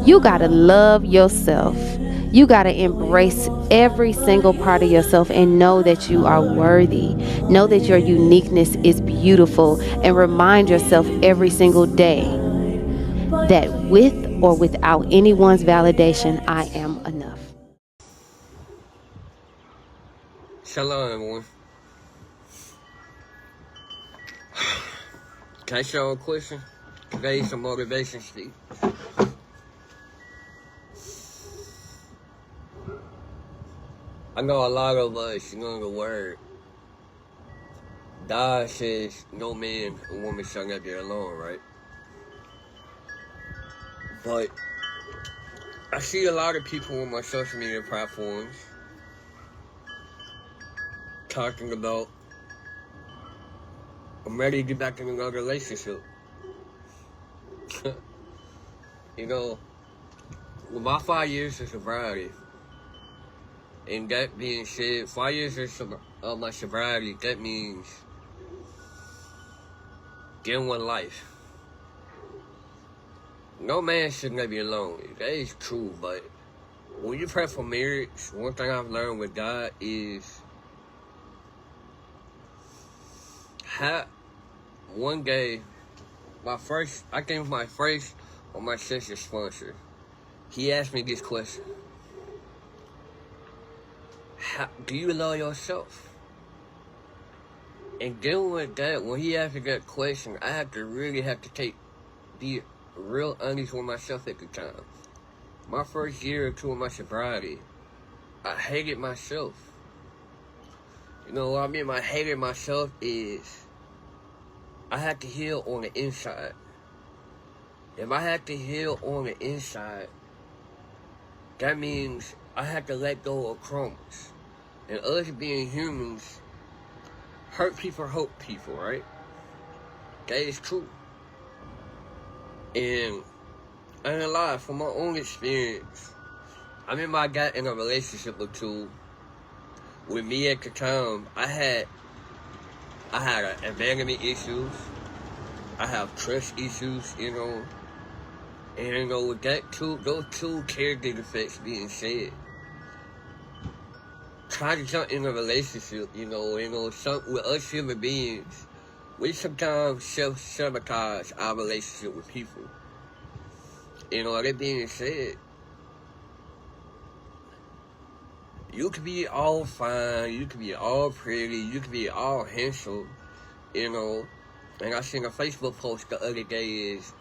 You got to love yourself. You got to embrace every single part of yourself and know that you are worthy. Know that your uniqueness is beautiful, and remind yourself every single day that with or without anyone's validation, I am enough. Shalom, everyone. Can I show a question? Today, some motivation speak. I know a lot of us know the word. God says no man or woman shall not be alone, right? But I see a lot of people on my social media platforms talking about, I'm ready to get back in another relationship. You know, with my 5 years of sobriety, and that being said, 5 years of my sobriety, that means getting one life. No man should never be alone. That is true, but when you pray for marriage, one thing I've learned with God is one day, I think my first or my sister's sponsor, he asked me this question: do you love yourself? And dealing with that, when he asked me that question, I really have to be real honest with myself at the time. My first year or two of my sobriety, I hated myself. You know what I mean? I hated myself is I had to heal on the inside. If I had to heal on the inside, that means I had to let go of crumbs. And us being humans, hurt people, right? That is true. And I ain't lie, from my own experience, I remember I got in a relationship or two. With me at the time, I had abandonment issues. I have trust issues, you know. And you know, with those two character defects being said, try to jump in a relationship, with us human beings, we sometimes self-sabotage our relationship with people. You know, that being said, you could be all fine, you could be all pretty, you could be all handsome, you know. And I seen a Facebook post the other day is,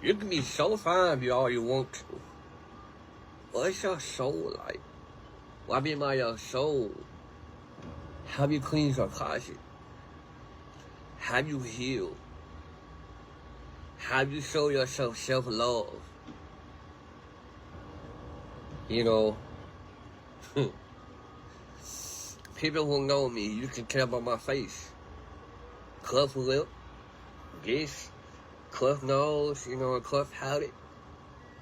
you can be so fine be all you want to. What's your soul like? What I mean by your soul? Have you cleaned your closet? Have you healed? Have you shown yourself self-love? You know, people who know me, you can tell by my face. Cleft lip, this, cleft nose, and cleft palate.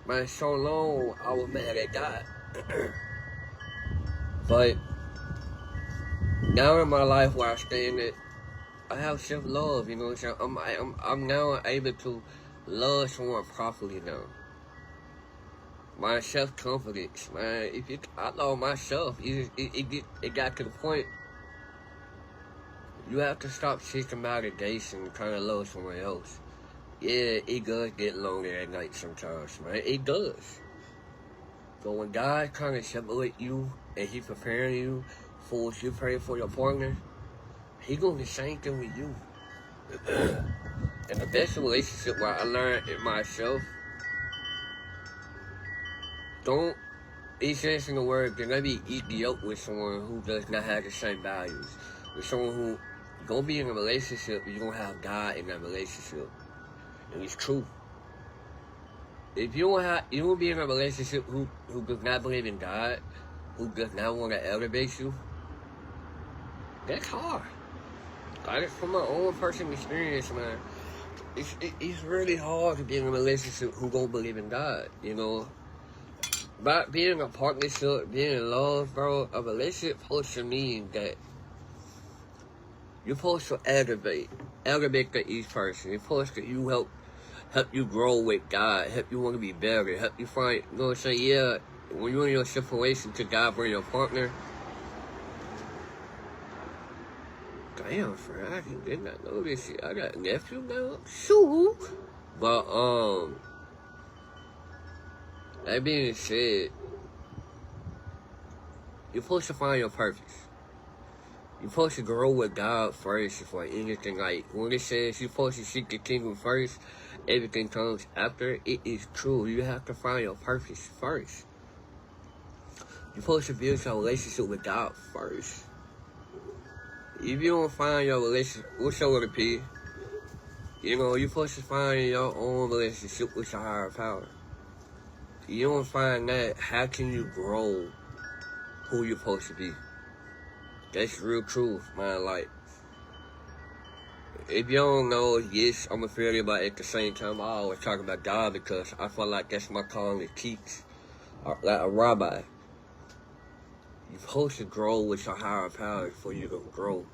Man, so long I was mad at God. But now in my life where I stand at, I have self-love, so I'm now able to love someone properly now. My self-confidence, man, I love myself, it got to the point, you have to stop seeking validation trying to love someone else. Yeah, it does get lonely at night sometimes, man, it does. But when God's trying to separate you and He preparing you for what you pray for your partner, He doing the same thing with you. And the best relationship where I learned in myself, don't exist in the word, do not be equal with someone who does not have the same values. With someone who gonna be in a relationship, you're gonna have God in that relationship. And it's true. If you don't be in a relationship who does not believe in God, who does not want to elevate you, that's hard. Like, from my own personal experience, man, it's really hard to be in a relationship who don't believe in God, But being in a partnership, being in love, bro, a relationship supposed to mean that you're supposed to elevate each person. You're supposed to help you grow with God, help you want to be better, help you find, you know what I'm saying? Yeah, when you're in your situation to God bring your partner. Damn, friend, I did not know this shit. I got a nephew now. Shoot. But, that being said, you're supposed to find your purpose. You're supposed to grow with God first for anything. Like, when it says you're supposed to seek the kingdom first, everything comes after. It is true. You have to find your purpose first. You're supposed to build your relationship with God first. If you don't find your relationship, what's your other P? You know, you're supposed to find your own relationship with your higher power. You don't find that, how can you grow who you're supposed to be? That's real truth, man. Like, if you don't know, yes, I'm a failure, but at the same time, I always talk about God because I feel like that's my calling to teach, like a rabbi. You're supposed to grow with your higher power before you can grow.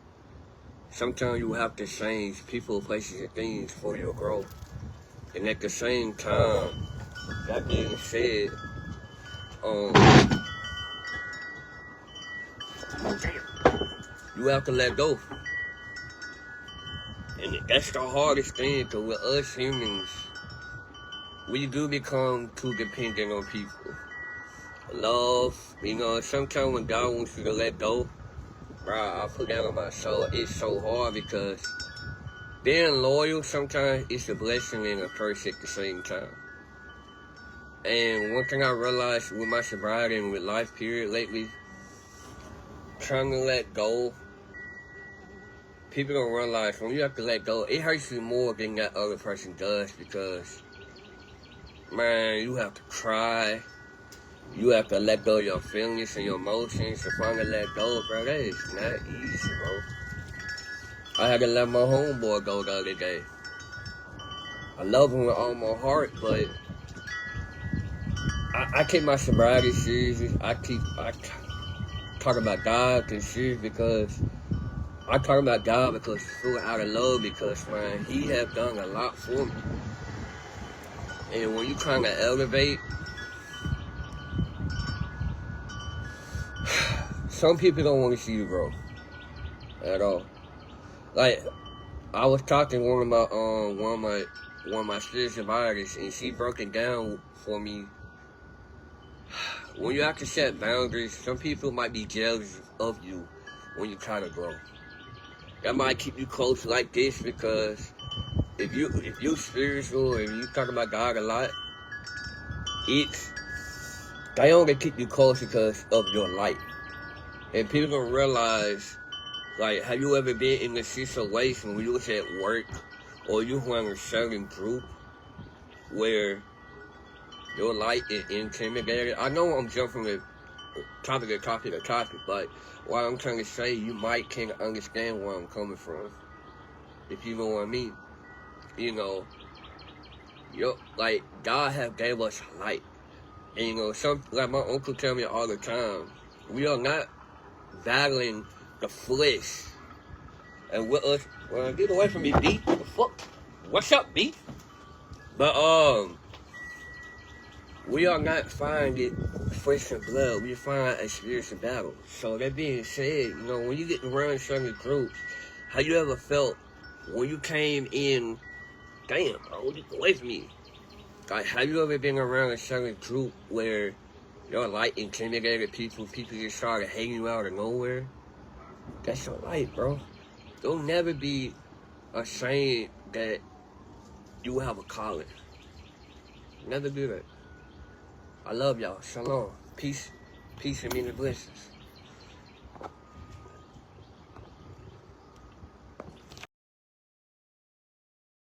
Sometimes you have to change people, places, and things before you grow. And at the same time, that being said, you have to let go. And that's the hardest thing, because with us humans, we do become too dependent on people. Love, you know, sometimes when God wants you to let go, bro, I put that on my soul. It's so hard because being loyal sometimes is a blessing and a curse at the same time. And one thing I realized with my sobriety and with life period lately, trying to let go, people don't realize when you have to let go, it hurts you more than that other person does because, man, you have to cry. You have to let go of your feelings and your emotions to finally let go, bro. That is not easy, bro. I had to let my homeboy go the other day. I love him with all my heart, but I take my sobriety serious. I talk about God and serious because I talk about God because full out of love because, man, he have done a lot for me. And when you kind of elevate, some people don't want to see you grow at all. Like, I was talking to one of my spiritual advisors, and she broke it down for me. When you have to set boundaries, some people might be jealous of you when you try to grow. That might keep you close like this because if you spiritual and you talk about God a lot, they only keep you close because of your light. And people don't realize, like, have you ever been in a situation when you was at work or you were in a certain group where your light is intimidated? I know I'm jumping from topic to topic, but what I'm trying to say, you might can't understand where I'm coming from, if you know what I mean. You know, like, God have gave us light. And, you know, like my uncle tell me all the time, we are not battling the flesh. And with us, well, get away from me, B. What the fuck? What's up, B? But, we are not finding flesh and blood. We find a spiritual battle. So that being said, you know, when you get around certain groups, how you ever felt when you came in, damn, bro, get away from me. Like, have you ever been around a certain group where your light intimidated people just started hating you out of nowhere? That's your light, bro. Don't never be ashamed that you have a calling. Never do that. I love y'all. Shalom. Peace and many blessings.